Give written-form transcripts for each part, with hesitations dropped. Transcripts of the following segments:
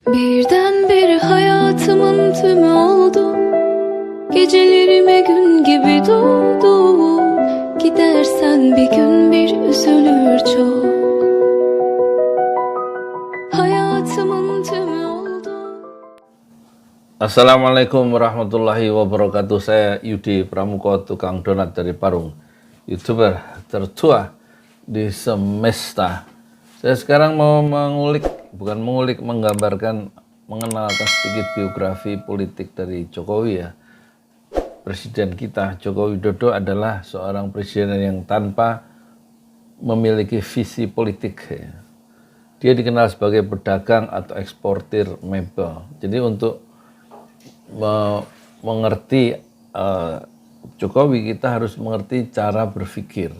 Birdenbire hayatımın tümü oldu. Gecelerime gün gibi doğdu. Gidersen bir gün bir üzülür çok. Hayatımın tümü oldu. Assalamualaikum warahmatullahi wabarakatuh. Saya Yudi Pramuko, tukang donat dari Parung, YouTuber tertua di semesta. Saya sekarang mau menggambarkan, mengenalkan sedikit biografi politik dari Jokowi ya. Presiden kita, Joko Widodo, adalah seorang presiden yang tanpa memiliki visi politik ya. Dia dikenal sebagai pedagang atau eksportir mebel. Jadi untuk mengerti Jokowi, kita harus mengerti cara berpikir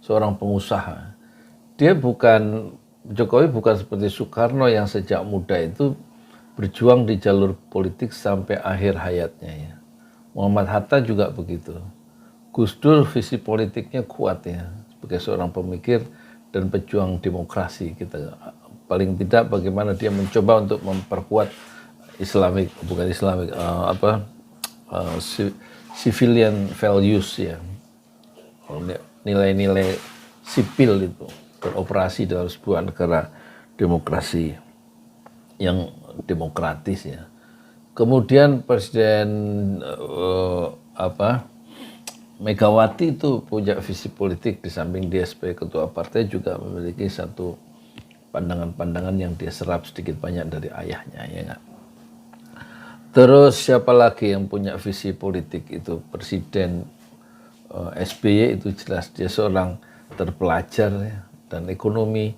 seorang pengusaha. Jokowi bukan seperti Soekarno yang sejak muda itu berjuang di jalur politik sampai akhir hayatnya ya. Muhammad Hatta juga begitu. Gus Dur visi politiknya kuat ya, sebagai seorang pemikir dan pejuang demokrasi. Kita paling tidak bagaimana dia mencoba untuk memperkuat civilian values ya, nilai-nilai sipil itu beroperasi dalam sebuah negara demokrasi yang demokratis ya. Kemudian Presiden Megawati itu punya visi politik, di samping dia sebagai ketua partai juga memiliki satu pandangan-pandangan yang dia serap sedikit banyak dari ayahnya ya gak? Terus siapa lagi yang punya visi politik? Itu Presiden SBY, itu jelas dia seorang terpelajar ya, dan ekonomi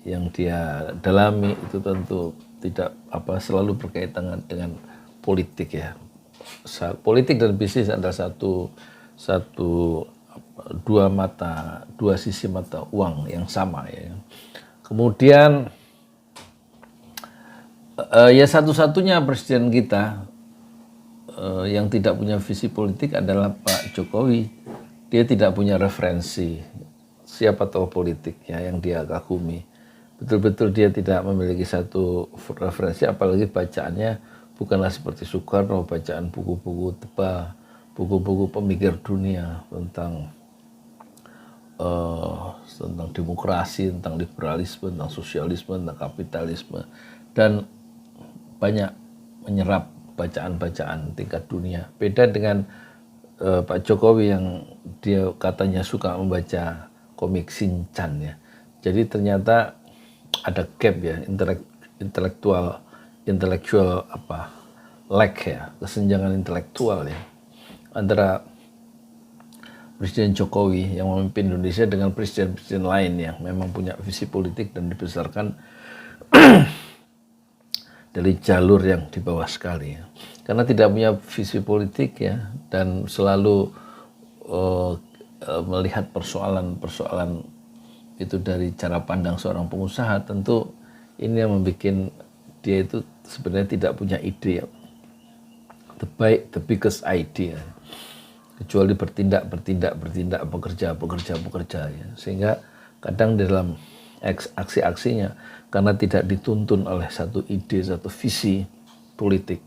yang dia dalami itu tentu tidak selalu berkaitan dengan politik ya. Politik dan bisnis adalah dua sisi mata uang yang sama ya. Kemudian ya satu-satunya presiden kita yang tidak punya visi politik adalah Pak Jokowi. Dia tidak punya referensi siapa tokoh politik ya yang dia kagumi. Betul-betul dia tidak memiliki satu referensi, apalagi bacaannya bukanlah seperti Soekarno, bacaan buku-buku tebal, buku-buku pemikir dunia tentang demokrasi, tentang liberalisme, tentang sosialisme, tentang kapitalisme, dan banyak menyerap bacaan-bacaan tingkat dunia. Beda dengan Pak Jokowi yang dia katanya suka membaca komik Shinchan ya. Jadi ternyata ada gap ya, intelektual lag ya, kesenjangan intelektual ya, antara Presiden Jokowi yang memimpin Indonesia dengan presiden-presiden lain yang memang punya visi politik dan dibesarkan dari jalur yang di bawah sekali ya. Karena tidak punya visi politik ya, dan selalu melihat persoalan-persoalan itu dari cara pandang seorang pengusaha, tentu ini yang membuat dia itu sebenarnya tidak punya ide ya, the biggest idea, kecuali bertindak, bekerja ya. Sehingga kadang dalam aksi-aksinya, karena tidak dituntun oleh satu ide, satu visi politik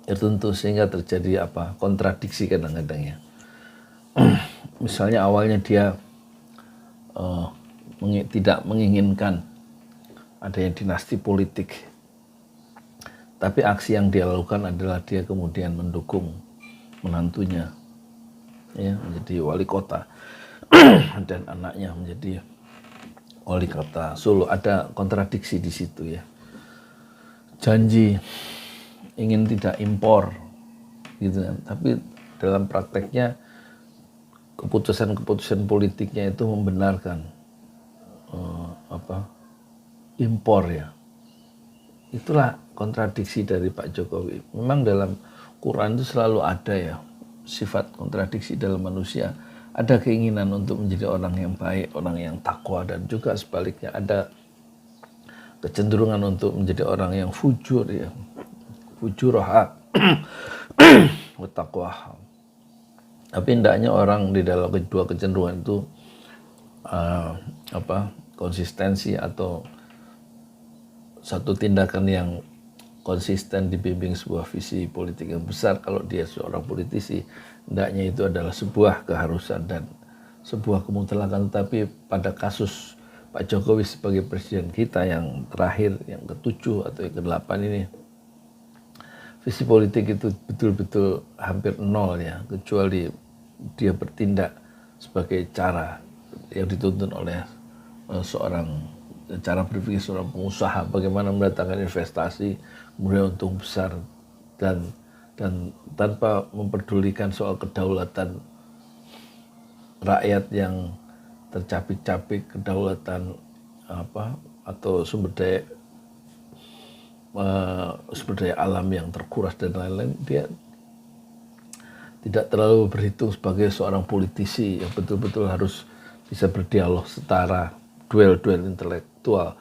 tertentu, sehingga terjadi kontradiksi kadang-kadang ya. Misalnya awalnya dia tidak menginginkan adanya dinasti politik, tapi aksi yang dia lakukan adalah dia kemudian mendukung menantunya ya menjadi wali kota dan anaknya menjadi wali kota Solo. Ada kontradiksi di situ ya. Janji ingin tidak impor gitu kan, tapi dalam prakteknya keputusan politiknya itu membenarkan impor ya. Itulah kontradiksi dari Pak Jokowi. Memang dalam Quran itu selalu ada ya sifat kontradiksi dalam manusia. Ada keinginan untuk menjadi orang yang baik, orang yang takwa, dan juga sebaliknya ada kecenderungan untuk menjadi orang yang fujur ya, fujuraha wa taqwa. Tapi hendaknya orang di dalam kedua kecenderungan itu konsistensi atau satu tindakan yang konsisten dibimbing sebuah visi politik yang besar. Kalau dia seorang politisi, hendaknya itu adalah sebuah keharusan dan sebuah kemutlakan. Tapi pada kasus Pak Jokowi sebagai presiden kita yang terakhir, yang ke-7 atau yang ke-8 ini, visi politik itu betul-betul hampir nol ya, kecuali dia bertindak sebagai cara yang dituntun oleh cara berpikir seorang pengusaha, bagaimana mendatangkan investasi, kemudian untung besar, dan tanpa memperdulikan soal kedaulatan rakyat yang tercapik-capik, kedaulatan atau sumber daya alam yang terkuras dan lain-lain. Dia tidak terlalu berhitung sebagai seorang politisi yang betul-betul harus bisa berdialog setara, duel intelektual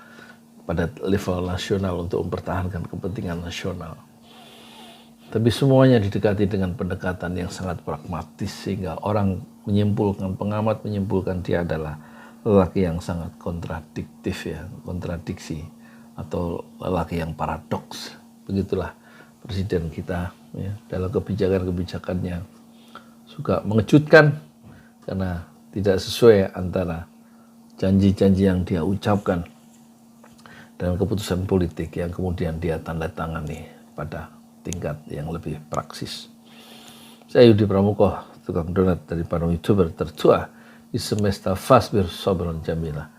pada level nasional untuk mempertahankan kepentingan nasional. Tapi semuanya didekati dengan pendekatan yang sangat pragmatis, sehingga orang pengamat menyimpulkan dia adalah lelaki yang sangat kontradiktif ya, kontradiksi atau lelaki yang paradoks. Begitulah presiden kita ya, dalam kebijakannya suka mengejutkan karena tidak sesuai antara janji-janji yang dia ucapkan dan keputusan politik yang kemudian dia tanda tangani pada tingkat yang lebih praksis. Saya Yudi Pramuko, tukang donat dari para YouTuber tertua di semesta Fasbir Sabran Jamila.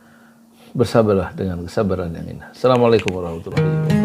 Bersabarlah dengan kesabaran yang indah. Assalamualaikum warahmatullahi wabarakatuh.